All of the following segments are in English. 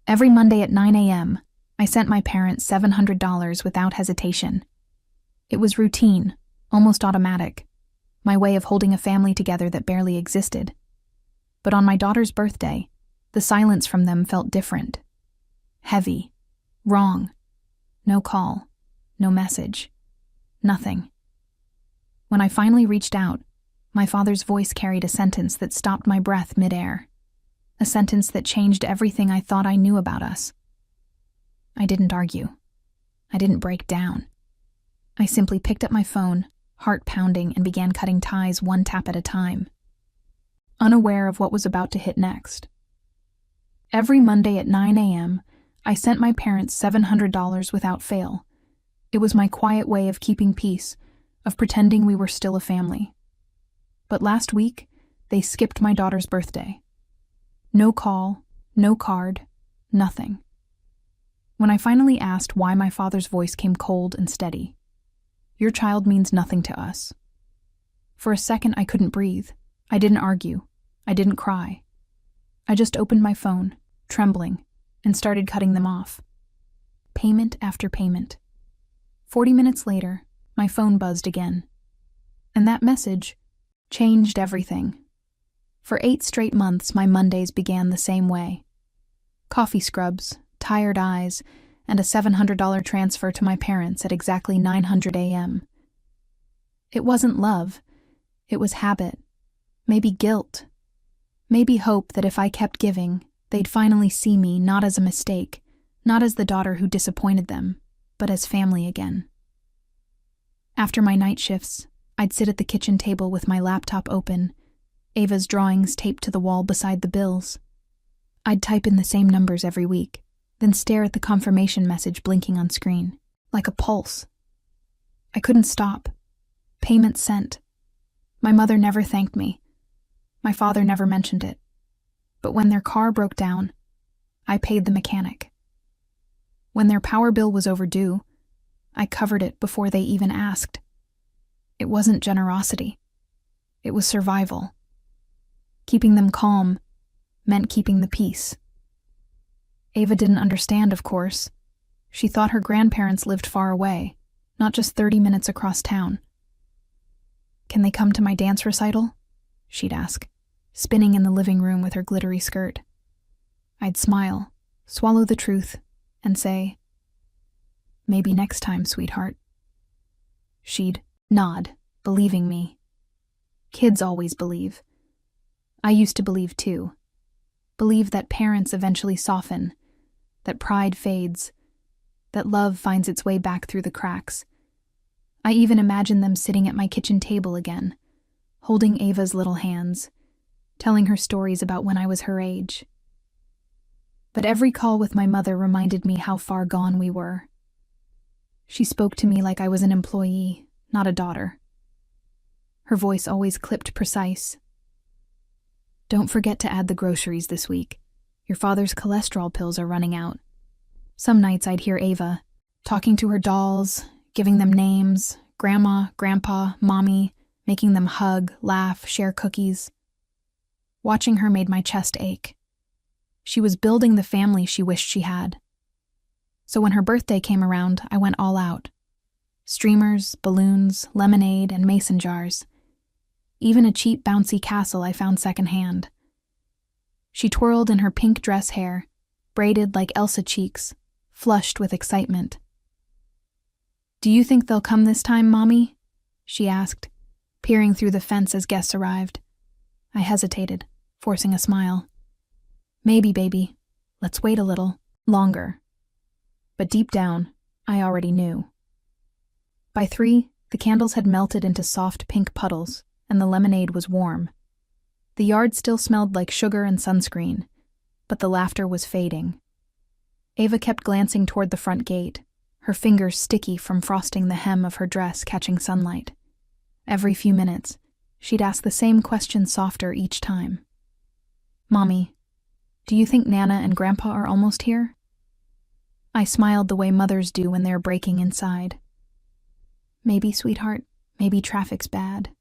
Every Monday at 9 a.m., I sent my parents $700 without hesitation. It was routine, almost automatic, my way of holding a family together that barely existed. But on my daughter's birthday, the silence from them felt different. Heavy. Wrong. No call. No message. Nothing. When I finally reached out, my father's voice carried a sentence that stopped my breath midair. A sentence that changed everything I thought I knew about us. I didn't argue. I didn't break down. I simply picked up my phone, heart pounding, and began cutting ties one tap at a time, unaware of what was about to hit next. Every Monday at 9 a.m., I sent my parents $700 without fail. It was my quiet way of keeping peace, of pretending we were still a family. But last week, they skipped my daughter's birthday. No call, no card, nothing. When I finally asked why, my father's voice came cold and steady. Your child means nothing to us. For a second, I couldn't breathe. I didn't argue. I didn't cry. I just opened my phone, trembling, and started cutting them off. Payment after payment. 40 minutes later, my phone buzzed again. And that message changed everything. For 8 straight months, my Mondays began the same way. Coffee scrubs, tired eyes, and a $700 transfer to my parents at exactly 900 a.m. It wasn't love. It was habit. Maybe guilt. Maybe hope that if I kept giving, they'd finally see me not as a mistake, not as the daughter who disappointed them, but as family again. After my night shifts, I'd sit at the kitchen table with my laptop open, Ava's drawings taped to the wall beside the bills. I'd type in the same numbers every week, then stare at the confirmation message blinking on screen, like a pulse. I couldn't stop. Payment sent. My mother never thanked me. My father never mentioned it. But when their car broke down, I paid the mechanic. When their power bill was overdue, I covered it before they even asked. It wasn't generosity. It was survival. Keeping them calm meant keeping the peace. Ava didn't understand, of course. She thought her grandparents lived far away, not just 30 minutes across town. "Can they come to my dance recital?" she'd ask, spinning in the living room with her glittery skirt. I'd smile, swallow the truth, and say, "Maybe next time, sweetheart." She'd nod, believing me. Kids always believe. I used to believe too. Believe that parents eventually soften, that pride fades, that love finds its way back through the cracks. I even imagined them sitting at my kitchen table again, holding Ava's little hands, telling her stories about when I was her age. But every call with my mother reminded me how far gone we were. She spoke to me like I was an employee, not a daughter. Her voice always clipped precise. "Don't forget to add the groceries this week. Your father's cholesterol pills are running out." Some nights I'd hear Ava, talking to her dolls, giving them names, Grandma, Grandpa, Mommy, making them hug, laugh, share cookies. Watching her made my chest ache. She was building the family she wished she had. So when her birthday came around, I went all out. Streamers, balloons, lemonade, and mason jars. Even a cheap, bouncy castle I found secondhand. She twirled in her pink dress hair, braided like Elsa cheeks, flushed with excitement. "Do you think they'll come this time, Mommy?" she asked, peering through the fence as guests arrived. I hesitated, forcing a smile. "Maybe, baby. Let's wait a little longer." But deep down, I already knew. By 3, the candles had melted into soft pink puddles, and the lemonade was warm. The yard still smelled like sugar and sunscreen, but the laughter was fading. Ava kept glancing toward the front gate, her fingers sticky from frosting the hem of her dress catching sunlight. Every few minutes, she'd ask the same question softer each time. "Mommy, do you think Nana and Grandpa are almost here?" I smiled the way mothers do when they're breaking inside. "Maybe, sweetheart, maybe traffic's bad."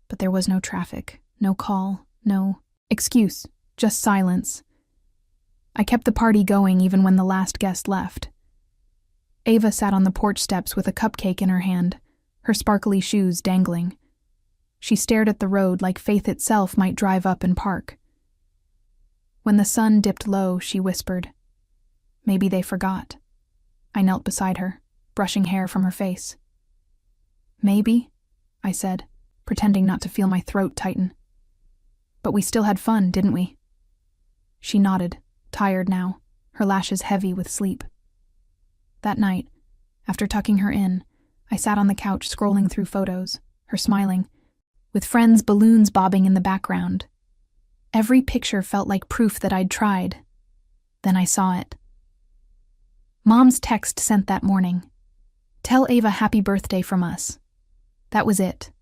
But there was no traffic, no call, no excuse, just silence. I kept the party going even when the last guest left. Ava sat on the porch steps with a cupcake in her hand, her sparkly shoes dangling. She stared at the road like faith itself might drive up and park. When the sun dipped low, she whispered, "Maybe they forgot." I knelt beside her, brushing hair from her face. "Maybe," I said, pretending not to feel my throat tighten. "But we still had fun, didn't we?" She nodded, tired now, her lashes heavy with sleep. That night, after tucking her in, I sat on the couch scrolling through photos, her smiling, with friends' balloons bobbing in the background. Every picture felt like proof that I'd tried. Then I saw it. Mom's text sent that morning. "Tell Ava happy birthday from us." That was it.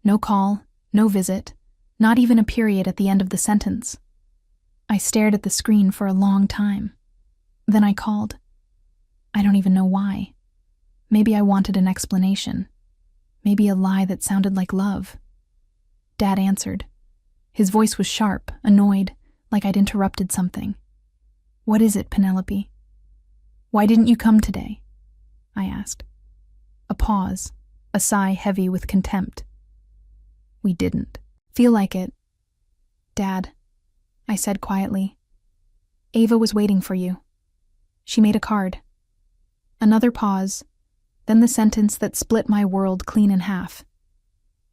No call, no visit, not even a period at the end of the sentence. I stared at the screen for a long time. Then I called. I don't even know why. Maybe I wanted an explanation. Maybe a lie that sounded like love. Dad answered. His voice was sharp, annoyed, like I'd interrupted something. "What is it, Penelope?" "Why didn't you come today?" I asked. A pause, a sigh heavy with contempt. "We didn't feel like it." "Dad," I said quietly, "Ava was waiting for you. She made a card." Another pause, then the sentence that split my world clean in half.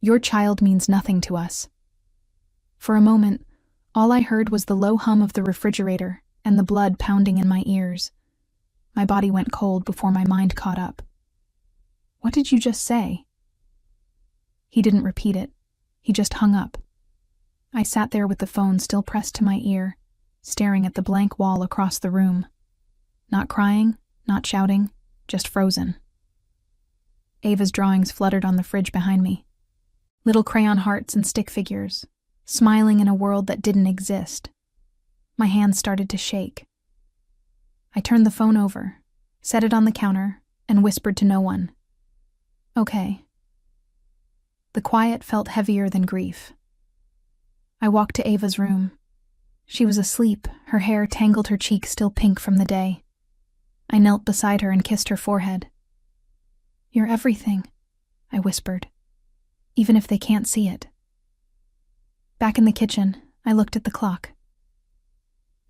"Your child means nothing to us." For a moment, all I heard was the low hum of the refrigerator and the blood pounding in my ears. My body went cold before my mind caught up. "What did you just say?" He didn't repeat it. He just hung up. I sat there with the phone still pressed to my ear, staring at the blank wall across the room. Not crying, not shouting, just frozen. Ava's drawings fluttered on the fridge behind me. Little crayon hearts and stick figures, smiling in a world that didn't exist. My hands started to shake. I turned the phone over, set it on the counter, and whispered to no one. "Okay." The quiet felt heavier than grief. I walked to Ava's room. She was asleep, her hair tangled, her cheeks still pink from the day. I knelt beside her and kissed her forehead. "You're everything," I whispered, "even if they can't see it." Back in the kitchen, I looked at the clock.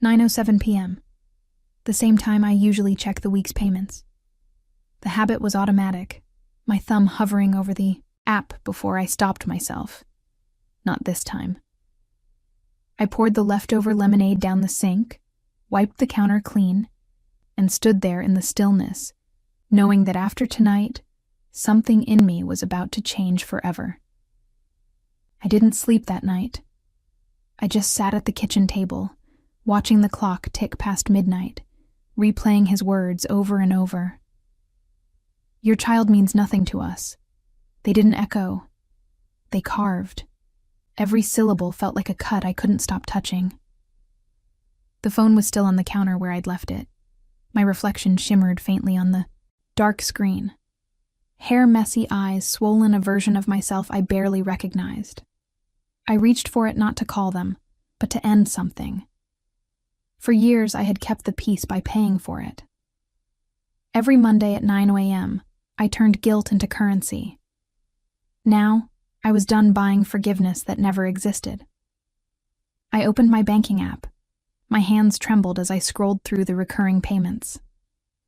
9:07 p.m., the same time I usually check the week's payments. The habit was automatic, my thumb hovering over the app before I stopped myself. Not this time. I poured the leftover lemonade down the sink, wiped the counter clean, and stood there in the stillness, knowing that after tonight, something in me was about to change forever. I didn't sleep that night. I just sat at the kitchen table, watching the clock tick past midnight, replaying his words over and over. "Your child means nothing to us." They didn't echo. They carved. Every syllable felt like a cut I couldn't stop touching. The phone was still on the counter where I'd left it. My reflection shimmered faintly on the dark screen. Hair-messy eyes swollen a version of myself I barely recognized. I reached for it not to call them, but to end something. For years I had kept the peace by paying for it. Every Monday at 9 a.m., I turned guilt into currency. Now, I was done buying forgiveness that never existed. I opened my banking app. My hands trembled as I scrolled through the recurring payments.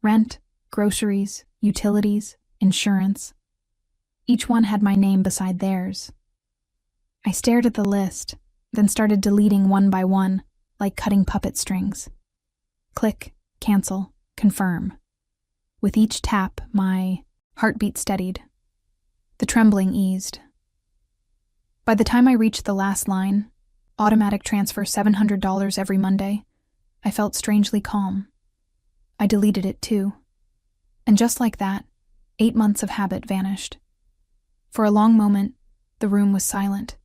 Rent, groceries, utilities, insurance. Each one had my name beside theirs. I stared at the list, then started deleting one by one, like cutting puppet strings. Click, cancel, confirm. With each tap, my heartbeat steadied. The trembling eased. By the time I reached the last line, automatic transfer $700 every Monday, I felt strangely calm. I deleted it too. And just like that, 8 months of habit vanished. For a long moment, the room was silent.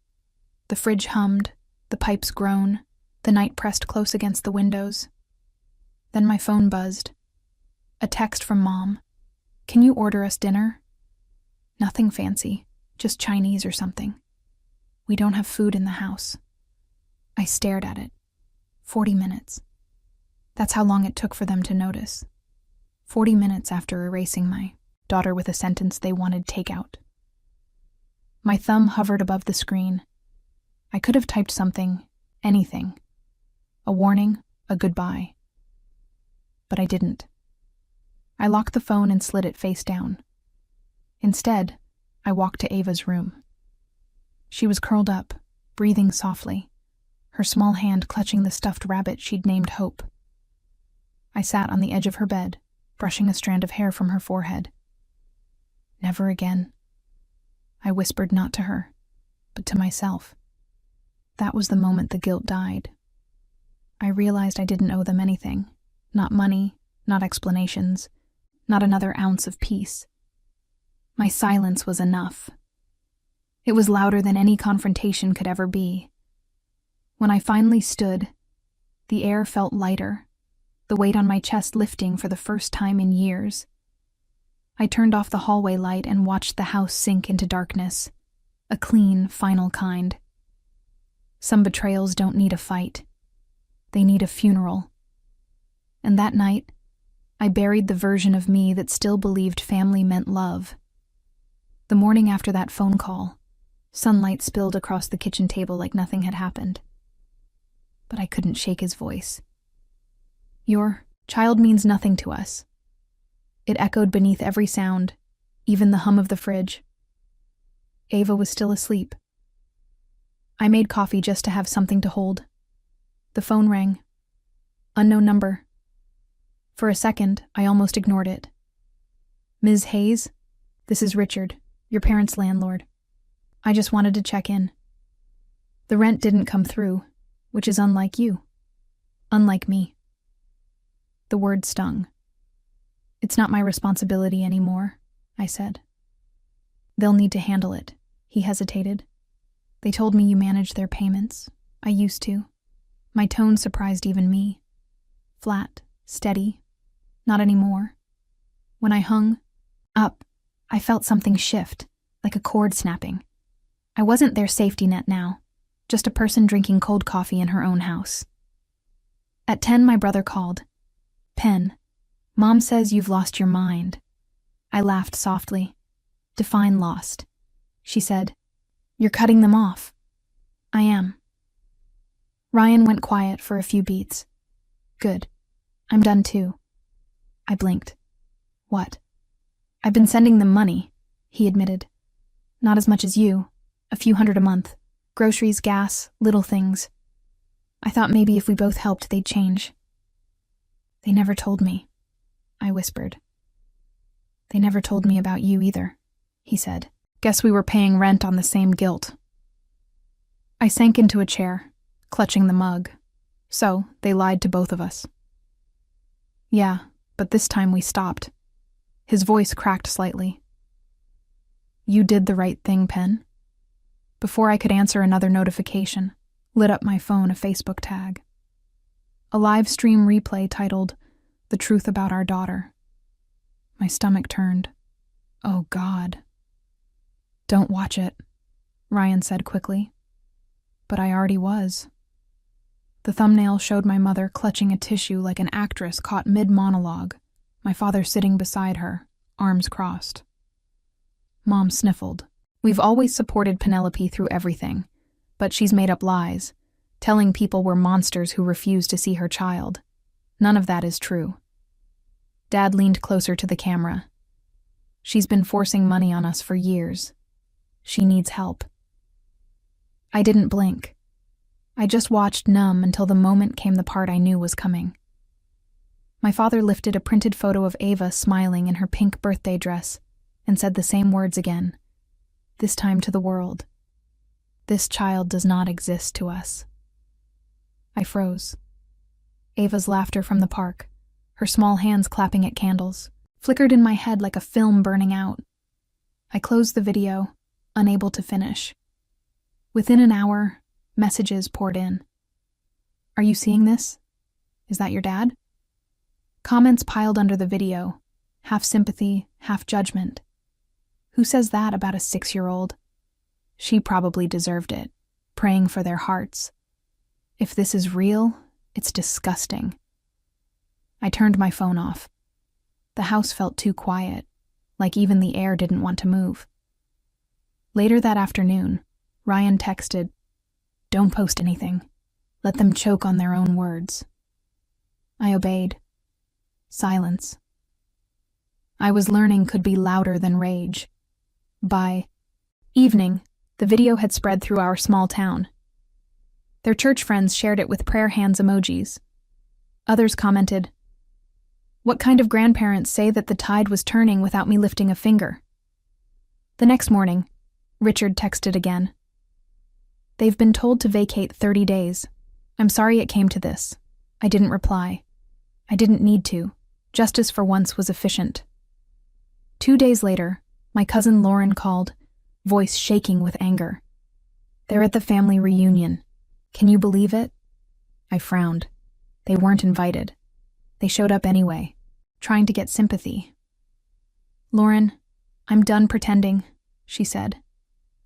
The fridge hummed, the pipes groaned, the night pressed close against the windows. Then my phone buzzed. A text from Mom. "Can you order us dinner?" Nothing fancy, just Chinese or something. "We don't have food in the house." I stared at it. 40 minutes. That's how long it took for them to notice. 40 minutes after erasing my daughter with a sentence they wanted takeout. My thumb hovered above the screen. I could have typed something, anything. A warning, a goodbye. But I didn't. I locked the phone and slid it face down. Instead, I walked to Ava's room. She was curled up, breathing softly, her small hand clutching the stuffed rabbit she'd named Hope. I sat on the edge of her bed, brushing a strand of hair from her forehead. Never again. I whispered not to her, but to myself. That was the moment the guilt died. I realized I didn't owe them anything. Not money, not explanations, not another ounce of peace. My silence was enough. It was louder than any confrontation could ever be. When I finally stood, the air felt lighter, the weight on my chest lifting for the first time in years. I turned off the hallway light and watched the house sink into darkness, a clean, final kind. Some betrayals don't need a fight. They need a funeral. And that night, I buried the version of me that still believed family meant love. The morning after that phone call, sunlight spilled across the kitchen table like nothing had happened. But I couldn't shake his voice. Your child means nothing to us. It echoed beneath every sound, even the hum of the fridge. Ava was still asleep. I made coffee just to have something to hold. The phone rang. Unknown number. For a second, I almost ignored it. Ms. Hayes, this is Richard, your parents' landlord. I just wanted to check in. The rent didn't come through, which is unlike you. Unlike me. The word stung. It's not my responsibility anymore, I said. They'll need to handle it, he hesitated. They told me you managed their payments. I used to. My tone surprised even me. Flat, steady. Not anymore. When I hung up, I felt something shift, like a cord snapping. I wasn't their safety net now, just a person drinking cold coffee in her own house. At 10, my brother called. Pen, Mom says you've lost your mind. I laughed softly. Define lost. She said, You're cutting them off. I am. Ryan went quiet for a few beats. Good. I'm done too. I blinked. What? I've been sending them money, he admitted. Not as much as you. A few $100 a month. Groceries, gas, little things. I thought maybe if we both helped, they'd change. They never told me, I whispered. They never told me about you either, he said. Guess we were paying rent on the same guilt. I sank into a chair, clutching the mug. So, they lied to both of us. Yeah, but this time we stopped. His voice cracked slightly. You did the right thing, Pen. Before I could answer, another notification lit up my phone, a Facebook tag. A live stream replay titled, The Truth About Our Daughter. My stomach turned. Oh, God. Don't watch it, Ryan said quickly. But I already was. The thumbnail showed my mother clutching a tissue like an actress caught mid-monologue, my father sitting beside her, arms crossed. Mom sniffled. We've always supported Penelope through everything, but she's made up lies, telling people we're monsters who refuse to see her child. None of that is true. Dad leaned closer to the camera. She's been forcing money on us for years. She needs help. I didn't blink. I just watched numb until the moment came the part I knew was coming. My father lifted a printed photo of Ava smiling in her pink birthday dress and said the same words again, this time to the world. This child does not exist to us. I froze. Ava's laughter from the park, her small hands clapping at candles, flickered in my head like a film burning out. I closed the video, unable to finish. Within an hour, messages poured in. Are you seeing this? Is that your dad? Comments piled under the video, half sympathy, half judgment. Who says that about a 6-year-old? She probably deserved it, praying for their hearts. If this is real, it's disgusting. I turned my phone off. The house felt too quiet, like even the air didn't want to move. Later that afternoon, Ryan texted, "Don't post anything. Let them choke on their own words." I obeyed. Silence. I was learning could be louder than rage. By evening, the video had spread through our small town. Their church friends shared it with prayer hands emojis. Others commented, "What kind of grandparents say that the tide was turning without me lifting a finger?" The next morning, Richard texted again. "They've been told to vacate 30 days. I'm sorry it came to this." I didn't reply. I didn't need to. Justice for once was efficient. 2 days later, my cousin Lauren called, voice shaking with anger. "They're at the family reunion. Can you believe it?" I frowned. They weren't invited. They showed up anyway, trying to get sympathy. "Lauren, I'm done pretending," she said.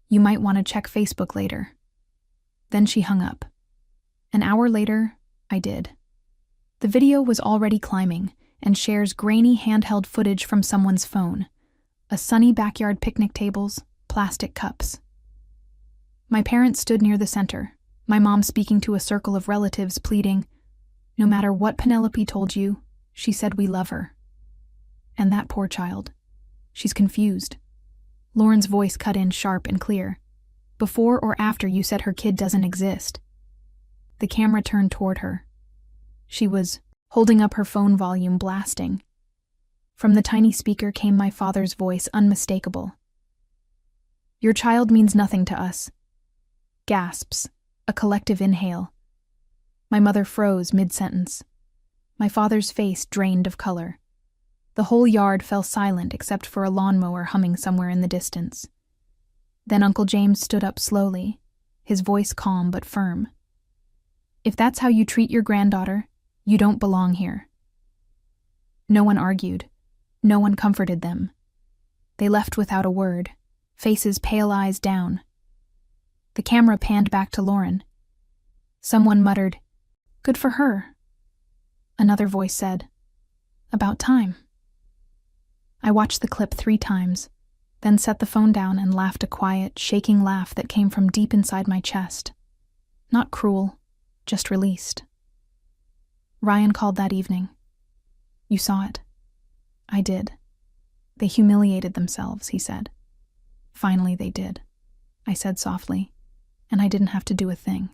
"You might want to check Facebook later." Then she hung up. An hour later, I did. The video was already climbing and shares grainy handheld footage from someone's phone. A sunny backyard picnic tables, plastic cups. My parents stood near the center, my mom speaking to a circle of relatives pleading, "No matter what Penelope told you, she said we love her." And that poor child. She's confused. Lauren's voice cut in sharp and clear. "Before or after you said her kid doesn't exist?" The camera turned toward her. She was holding up her phone volume, blasting. From the tiny speaker came my father's voice, unmistakable. "Your child means nothing to us." Gasps, a collective inhale. My mother froze mid-sentence. My father's face drained of color. The whole yard fell silent except for a lawnmower humming somewhere in the distance. Then Uncle James stood up slowly, his voice calm but firm. "If that's how you treat your granddaughter, you don't belong here." No one argued. No one comforted them. They left without a word, faces pale, eyes down. The camera panned back to Lauren. Someone muttered, "Good for her." Another voice said, "About time." I watched the clip 3 times, then set the phone down and laughed a quiet, shaking laugh that came from deep inside my chest. Not cruel, just released. Ryan called that evening. "You saw it." I did. "They humiliated themselves," he said. "Finally they did," I said softly, and I didn't have to do a thing.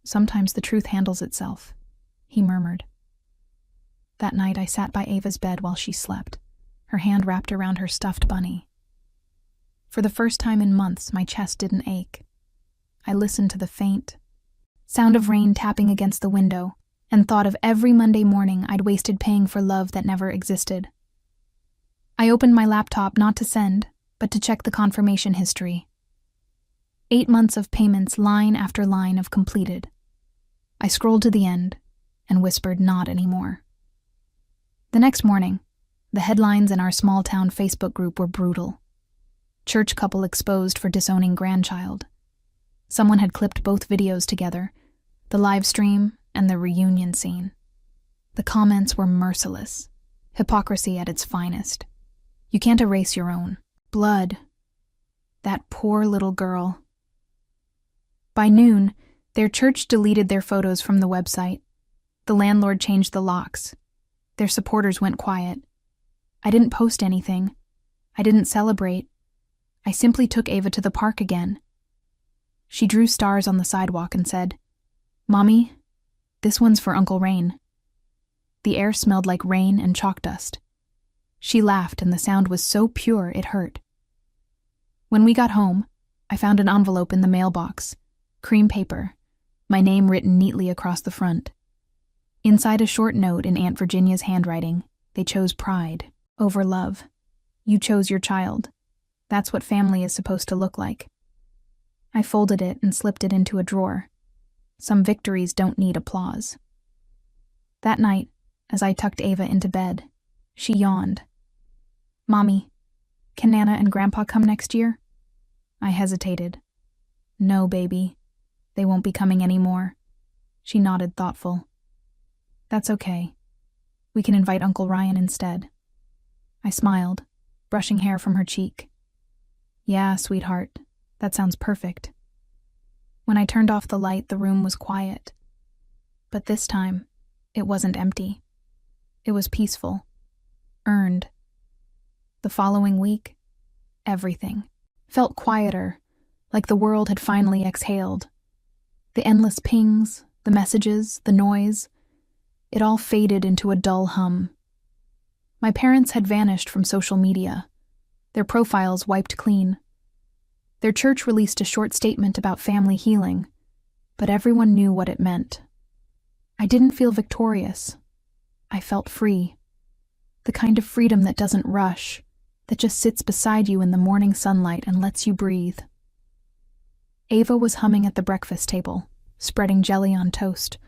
"Sometimes the truth handles itself," he murmured. That night I sat by Ava's bed while she slept, her hand wrapped around her stuffed bunny. For the first time in months, my chest didn't ache. I listened to the faint sound of rain tapping against the window and thought of every Monday morning I'd wasted paying for love that never existed. I opened my laptop not to send, but to check the confirmation history. 8 months of payments, line after line of completed. I scrolled to the end and whispered, "Not anymore." The next morning, the headlines in our small town Facebook group were brutal. Church couple exposed for disowning grandchild. Someone had clipped both videos together, the live stream and the reunion scene. The comments were merciless. Hypocrisy at its finest. You can't erase your own blood. That poor little girl. By noon, their church deleted their photos from the website. The landlord changed the locks. Their supporters went quiet. I didn't post anything. I didn't celebrate. I simply took Ava to the park again. She drew stars on the sidewalk and said, "Mommy, this one's for Uncle Rain." The air smelled like rain and chalk dust. She laughed and the sound was so pure it hurt. When we got home, I found an envelope in the mailbox, cream paper, my name written neatly across the front. Inside a short note in Aunt Virginia's handwriting, they chose pride over love. You chose your child. That's what family is supposed to look like. I folded it and slipped it into a drawer. Some victories don't need applause. That night, as I tucked Ava into bed, she yawned. "Mommy, can Nana and Grandpa come next year?" I hesitated. "No, baby. They won't be coming anymore." She nodded, thoughtful. "That's okay. We can invite Uncle Ryan instead. I smiled, brushing hair from her cheek. Yeah, sweetheart, that sounds perfect. When I turned off the light, the room was quiet. But this time, it wasn't empty. It was peaceful, earned. The following week, everything felt quieter, like the world had finally exhaled. The endless pings, the messages, the noise, it all faded into a dull hum. My parents had vanished from social media, their profiles wiped clean. Their church released a short statement about family healing, but everyone knew what it meant. I didn't feel victorious. I felt free. The kind of freedom that doesn't rush, that just sits beside you in the morning sunlight and lets you breathe. Ava was humming at the breakfast table, spreading jelly on toast,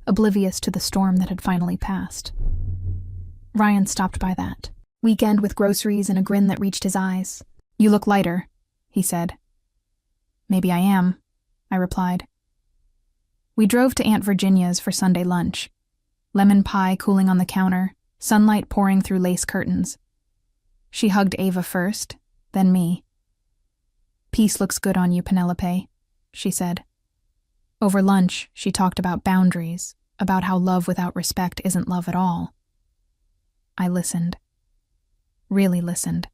oblivious to the storm that had finally passed. Ryan stopped by that weekend with groceries and a grin that reached his eyes. You look lighter, he said. Maybe I am, I replied. We drove to Aunt Virginia's for Sunday lunch. Lemon pie cooling on the counter, sunlight pouring through lace curtains. She hugged Ava first, then me. Peace looks good on you, Penelope, she said. Over lunch, she talked about boundaries, about how love without respect isn't love at all. I listened. Really listened.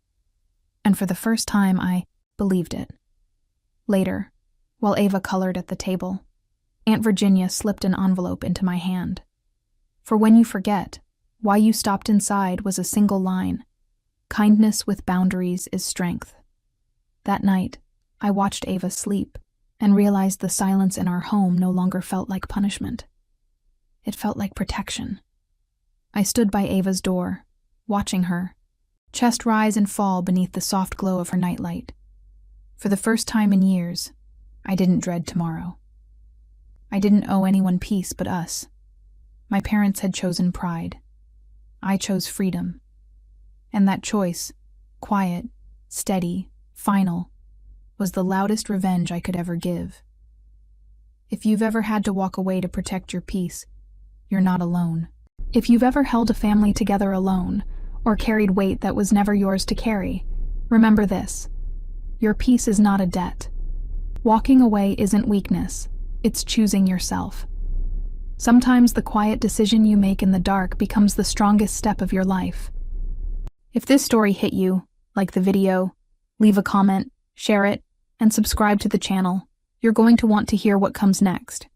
And for the first time, I believed it. Later, while Ava colored at the table, Aunt Virginia slipped an envelope into my hand. For when you forget, why you stopped inside was a single line. Kindness with boundaries is strength. That night, I watched Ava sleep and realized the silence in our home no longer felt like punishment. It felt like protection. I stood by Ava's door, watching her, chest rise and fall beneath the soft glow of her nightlight. For the first time in years, I didn't dread tomorrow. I didn't owe anyone peace but us. My parents had chosen pride. I chose freedom. And that choice, quiet, steady, final, was the loudest revenge I could ever give. If you've ever had to walk away to protect your peace, you're not alone. If you've ever held a family together alone, or carried weight that was never yours to carry, remember this. Your peace is not a debt. Walking away isn't weakness, it's choosing yourself. Sometimes the quiet decision you make in the dark becomes the strongest step of your life. If this story hit you, like the video, leave a comment, share it, and subscribe to the channel. You're going to want to hear what comes next.